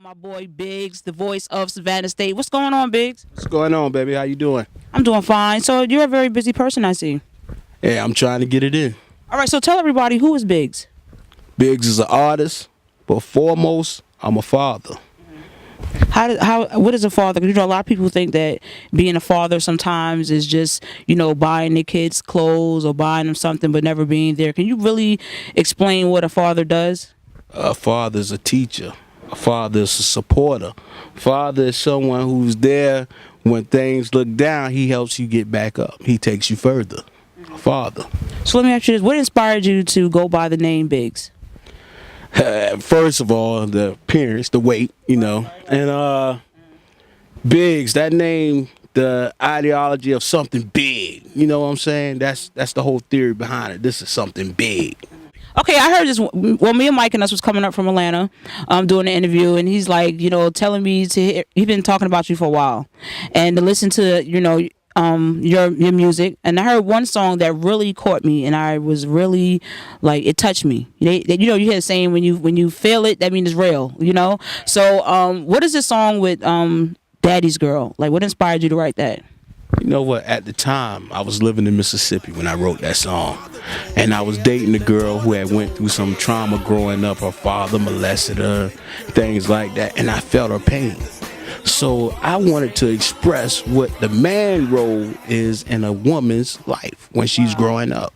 My boy Biggs, the voice of Savannah State. What's going on, Biggs? What's going on, baby? How you doing? I'm doing fine. So you're a very busy person, I see. Yeah, I'm trying to get it in. All right, so tell everybody, who is Biggs? Biggs is an artist, but foremost, I'm a father. What is a father? 'Cause, a lot of people think that being a father sometimes is just, buying their kids clothes or buying them something, but never being there. Can you really explain what a father does? A father is a teacher. A father is a supporter. Father is someone who's there when things look down. He helps you get back up. He takes you further. A father. So let me ask you this. What inspired you to go by the name Biggs? First of all, the appearance, the weight, and Biggs, that name, the ideology of something big. You know what I'm saying? That's the whole theory behind it. This is something big. Okay, I heard this. Well, me and Mike and us was coming up from Atlanta, doing an interview, and he's like, telling me he's been talking about you for a while, and to listen to, your music. And I heard one song that really caught me, and I was really like, it touched me. You hear the saying, when you feel it, that means it's real. So what is this song with Daddy's Girl? Like, what inspired you to write that? You know what? At the time, I was living in Mississippi when I wrote that song. And I was dating a girl who had went through some trauma growing up. Her father molested her, things like that. And I felt her pain. So I wanted to express what the man role is in a woman's life when she's growing up.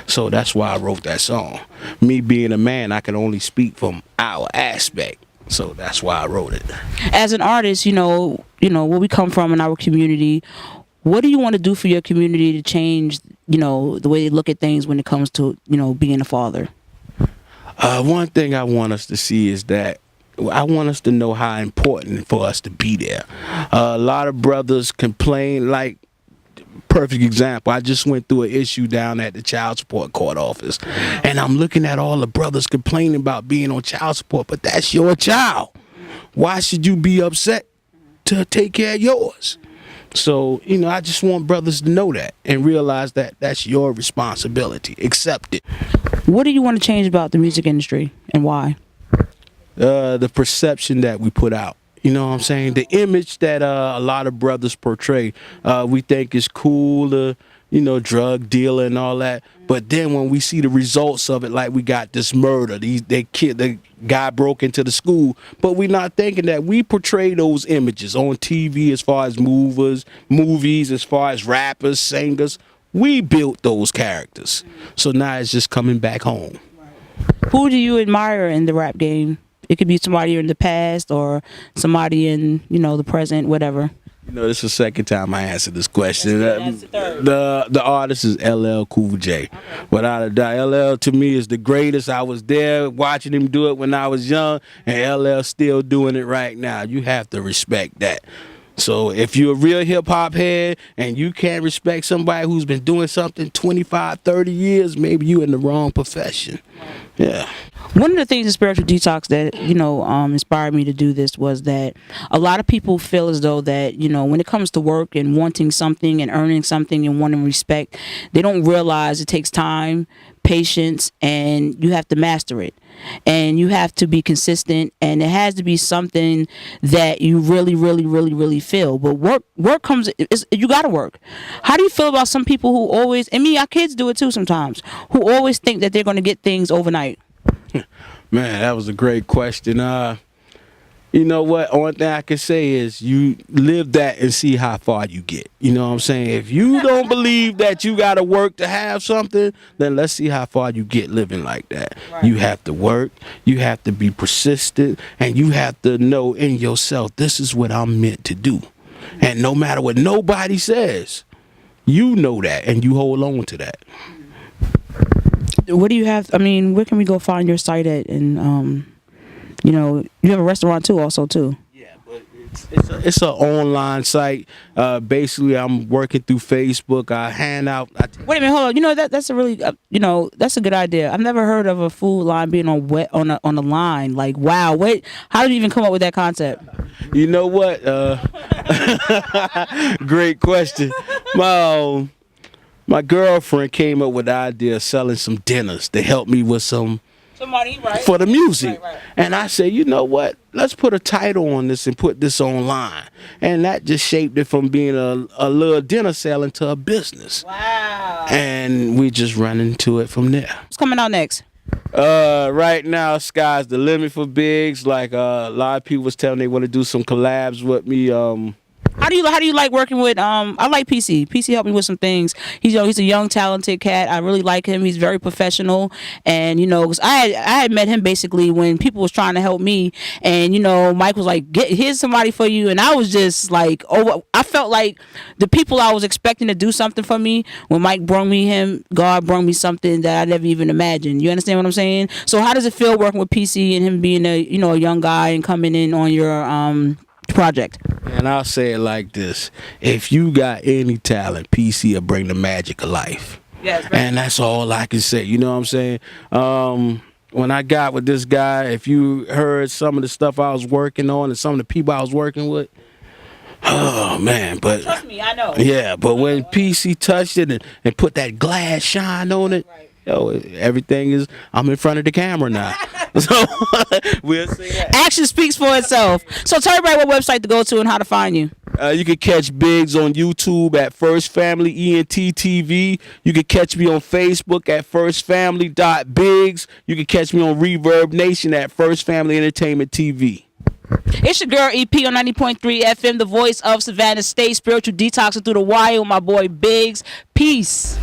So that's why I wrote that song. Me being a man, I can only speak from our aspect. So that's why I wrote it. As an artist, where we come from in our community, what do you want to do for your community to change, the way they look at things when it comes to, being a father? One thing I want us to see is that I want us to know how important for us to be there. A lot of brothers complain, like, perfect example, I just went through an issue down at the child support court office, and I'm looking at all the brothers complaining about being on child support, but that's your child. Why should you be upset to take care of yours? So, I just want brothers to know that and realize that that's your responsibility. Accept it. What do you want to change about the music industry, and why? The perception that we put out. You know what I'm saying? The image that a lot of brothers portray. We think is cool, drug dealer and all that. But then when we see the results of it, like we got this murder, the guy broke into the school, but we're not thinking that we portray those images on TV as far as movies, as far as rappers, singers. We built those characters. So now it's just coming back home. Who do you admire in the rap game? It could be somebody in the past or somebody in, the present, whatever. This is the second time I answered this question. That's the third. The artist is LL Cool J. Without a doubt, LL to me is the greatest. I was there watching him do it when I was young, and LL still doing it right now. You have to respect that. So if you're a real hip-hop head and you can't respect somebody who's been doing something 25, 30 years, maybe you're in the wrong profession. Yeah. One of the things in Spiritual Detox that, inspired me to do this was that a lot of people feel as though that, when it comes to work and wanting something and earning something and wanting respect, they don't realize it takes time, patience, and you have to master it. And you have to be consistent, and it has to be something that you really, really, really, really feel. But work comes, you got to work. How do you feel about some people who always, and me, our kids do it too sometimes, who always think that they're going to get things overnight? Man, that was a great question. You know what? Only thing I can say is you live that and see how far you get. You know what I'm saying? If you don't believe that you got to work to have something, then let's see how far you get living like that. Right. You have to work. You have to be persistent. And you have to know in yourself, this is what I'm meant to do. And no matter what nobody says, you know that and you hold on to that. What do you have? I mean, where can we go find your site at? And, you have a restaurant too, also too. Yeah, but it's an online site. Basically, I'm working through Facebook. I hand out. Wait a minute, hold on. That's a really, that's a good idea. I've never heard of a food line being on a line. Like, wow, how did you even come up with that concept? You know what? Great question. My girlfriend came up with the idea of selling some dinners to help me with some Somebody, right? For the music. Right. And I said, you know what? Let's put a title on this and put this online. And that just shaped it from being a little dinner sale into a business. Wow. And we just run into it from there. What's coming out next? Right now, sky's the limit for Biggs. Like a lot of people was telling they want to do some collabs with me. How do you like working with I like PC. PC helped me with some things. He's a young talented cat. I really like him. He's very professional, and 'cause I had met him basically when people was trying to help me, and Mike was like, here's somebody for you, and I was just like, I felt like the people I was expecting to do something for me, when Mike brought me him, God brought me something that I never even imagined. You understand what I'm saying? So how does it feel working with PC and him being a young guy and coming in on your project? And I'll say it like this: if you got any talent, PC will bring the magic of life. Yes. And that's all I can say. You know what I'm saying? When I got with this guy, if you heard some of the stuff I was working on and some of the people I was working with, oh man! But Trust me, I know. Yeah, but when PC touched it and put that glass shine on it, yo, everything is. I'm in front of the camera now. So we'll see that. Action speaks for itself. So tell everybody what website to go to and how to find you. You can catch Biggs on YouTube at First Family ENT TV. You can catch me on Facebook at firstfamily.biggs. You can catch me on Reverb Nation at First Family Entertainment TV. It's your girl EP on 90.3 FM, the voice of Savannah State, spiritual detoxing through the wire with my boy Biggs. Peace.